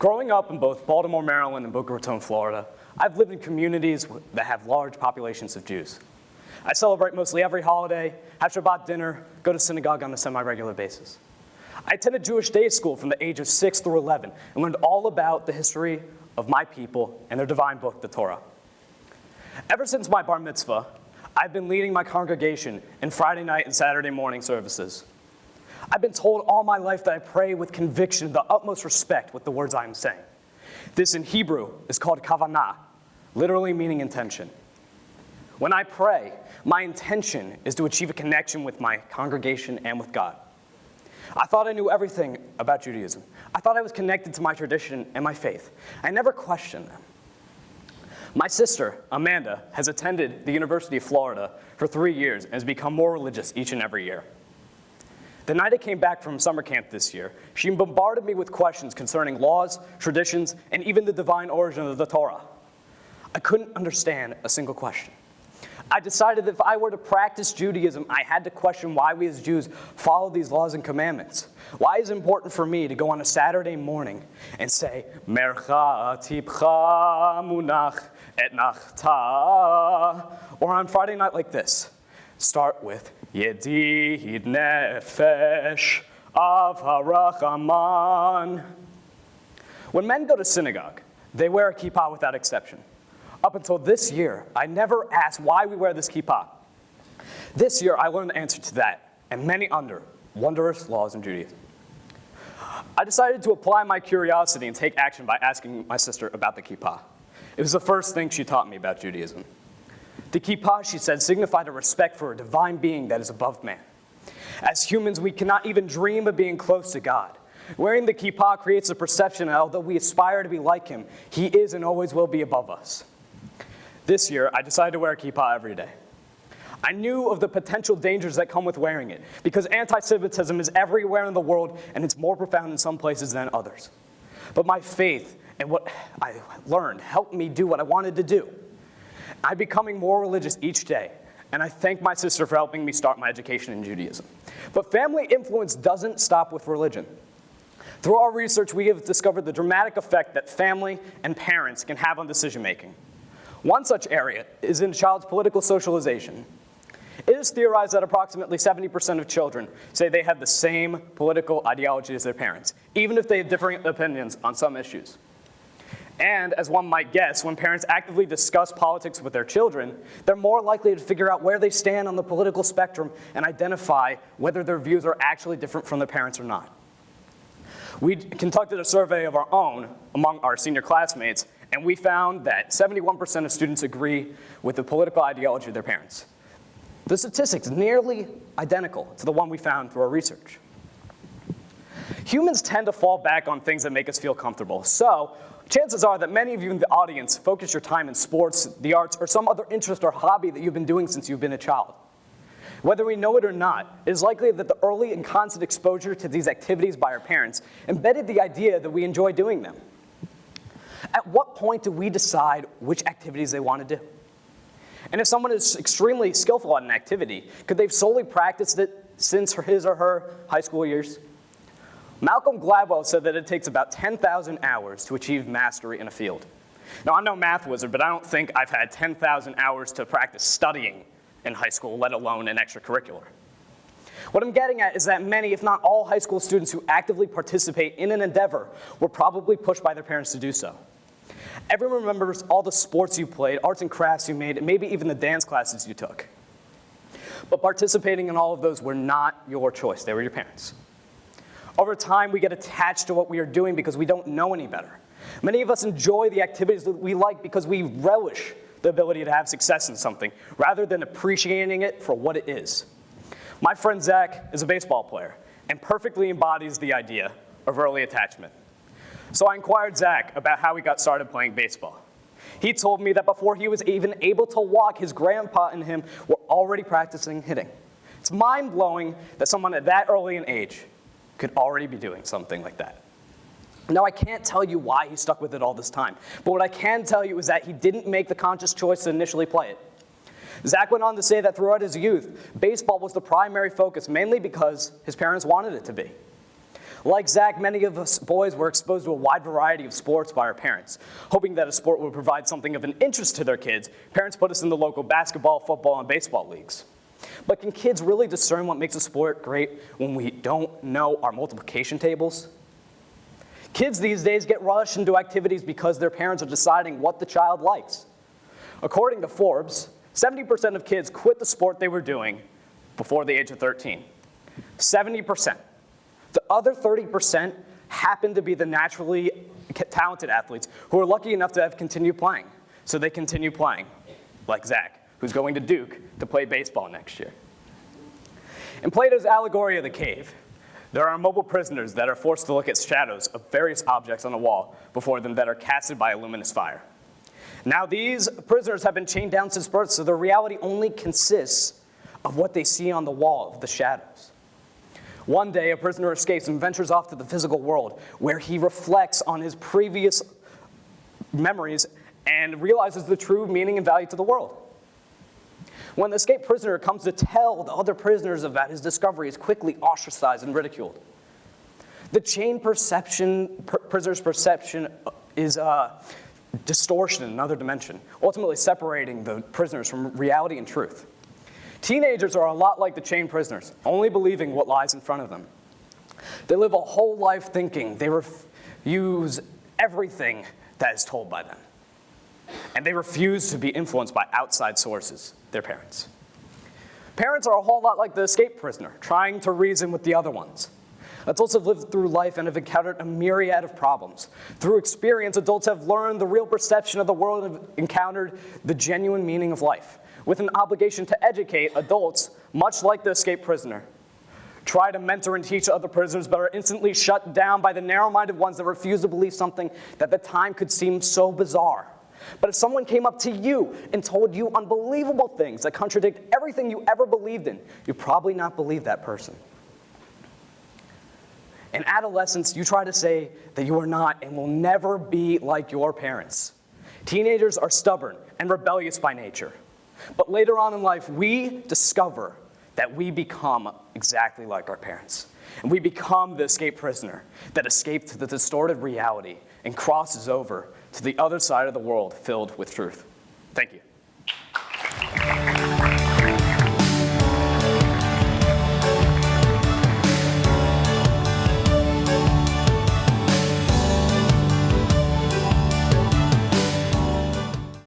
Growing up in both Baltimore, Maryland and Boca Raton, Florida, I've lived in communities that have large populations of Jews. I celebrate mostly every holiday, have Shabbat dinner, go to synagogue on a semi-regular basis. I attended Jewish day school from the age of 6 through 11 and learned all about the history of my people and their divine book, the Torah. Ever since my bar mitzvah, I've been leading my congregation in Friday night and Saturday morning services. I've been told all my life that I pray with conviction, the utmost respect with the words I am saying. This in Hebrew is called kavanah, literally meaning intention. When I pray, my intention is to achieve a connection with my congregation and with God. I thought I knew everything about Judaism. I thought I was connected to my tradition and my faith. I never questioned them. My sister, Amanda, has attended the University of Florida for 3 years and has become more religious each and every year. The night I came back from summer camp this year, she bombarded me with questions concerning laws, traditions, and even the divine origin of the Torah. I couldn't understand a single question. I decided that if I were to practice Judaism, I had to question why we as Jews follow these laws and commandments. Why is it important for me to go on a Saturday morning and say, Mercha tipcha munach et nachta, or on Friday night like this, start with Yedid nefesh av harachaman. When men go to synagogue, they wear a kippah without exception. Up until this year, I never asked why we wear this kippah. This year, I learned the answer to that, and many other wondrous laws in Judaism. I decided to apply my curiosity and take action by asking my sister about the kippah. It was the first thing she taught me about Judaism. The kippah, she said, signified a respect for a divine being that is above man. As humans, we cannot even dream of being close to God. Wearing the kippah creates a perception that although we aspire to be like him, he is and always will be above us. This year, I decided to wear a kippah every day. I knew of the potential dangers that come with wearing it, because anti-Semitism is everywhere in the world, and it's more profound in some places than others. But my faith and what I learned helped me do what I wanted to do. I'm becoming more religious each day, and I thank my sister for helping me start my education in Judaism. But family influence doesn't stop with religion. Through our research, we have discovered the dramatic effect that family and parents can have on decision-making. One such area is in a child's political socialization. It is theorized that approximately 70% of children say they have the same political ideology as their parents, even if they have differing opinions on some issues. And as one might guess, when parents actively discuss politics with their children, they're more likely to figure out where they stand on the political spectrum and identify whether their views are actually different from their parents or not. We conducted a survey of our own among our senior classmates, and we found that 71% of students agree with the political ideology of their parents. The statistics nearly identical to the one we found through our research. Humans tend to fall back on things that make us feel comfortable. So chances are that many of you in the audience focus your time in sports, the arts, or some other interest or hobby that you've been doing since you've been a child. Whether we know it or not, it is likely that the early and constant exposure to these activities by our parents embedded the idea that we enjoy doing them. At what point do we decide which activities they want to do? And if someone is extremely skillful at an activity, could they have solely practiced it since his or her high school years? Malcolm Gladwell said that it takes about 10,000 hours to achieve mastery in a field. Now, I'm no math wizard, but I don't think I've had 10,000 hours to practice studying in high school, let alone in extracurricular. What I'm getting at is that many, if not all, high school students who actively participate in an endeavor were probably pushed by their parents to do so. Everyone remembers all the sports you played, arts and crafts you made, and maybe even the dance classes you took. But participating in all of those were not your choice. They were your parents. Over time, we get attached to what we are doing because we don't know any better. Many of us enjoy the activities that we like because we relish the ability to have success in something, rather than appreciating it for what it is. My friend Zach is a baseball player and perfectly embodies the idea of early attachment. So I inquired Zach about how he got started playing baseball. He told me that before he was even able to walk, his grandpa and him were already practicing hitting. It's mind-blowing that someone at that early an age could already be doing something like that. Now, I can't tell you why he stuck with it all this time, but what I can tell you is that he didn't make the conscious choice to initially play it. Zach went on to say that throughout his youth, baseball was the primary focus, mainly because his parents wanted it to be. Like Zach, many of us boys were exposed to a wide variety of sports by our parents. Hoping that a sport would provide something of an interest to their kids, parents put us in the local basketball, football, and baseball leagues. But can kids really discern what makes a sport great when we don't know our multiplication tables? Kids these days get rushed into activities because their parents are deciding what the child likes. According to Forbes, 70% of kids quit the sport they were doing before the age of 13. 70%. The other 30% happen to be the naturally talented athletes who are lucky enough to have continued playing. So they continue playing, like Zach, who's going to Duke to play baseball next year. In Plato's allegory of the cave, there are mobile prisoners that are forced to look at shadows of various objects on a wall before them that are casted by a luminous fire. Now these prisoners have been chained down since birth, so their reality only consists of what they see on the wall of the shadows. One day, a prisoner escapes and ventures off to the physical world, where he reflects on his previous memories and realizes the true meaning and value to the world. When the escaped prisoner comes to tell the other prisoners about his discovery, he is quickly ostracized and ridiculed. The chained prisoner's perception is distortion in another dimension, ultimately separating the prisoners from reality and truth. Teenagers are a lot like the chained prisoners, only believing what lies in front of them. They live a whole life thinking they refuse everything that is told by them. And they refuse to be influenced by outside sources, their parents. Parents are a whole lot like the escaped prisoner, trying to reason with the other ones. Adults have lived through life and have encountered a myriad of problems. Through experience, adults have learned the real perception of the world and have encountered the genuine meaning of life. With an obligation to educate, adults, much like the escaped prisoner, try to mentor and teach other prisoners, but are instantly shut down by the narrow-minded ones that refuse to believe something that at the time could seem so bizarre. But if someone came up to you and told you unbelievable things that contradict everything you ever believed in, you'd probably not believe that person. In adolescence, you try to say that you are not and will never be like your parents. Teenagers are stubborn and rebellious by nature. But later on in life, we discover that we become exactly like our parents. And we become the escaped prisoner that escaped the distorted reality and crosses over to the other side of the world filled with truth. Thank you.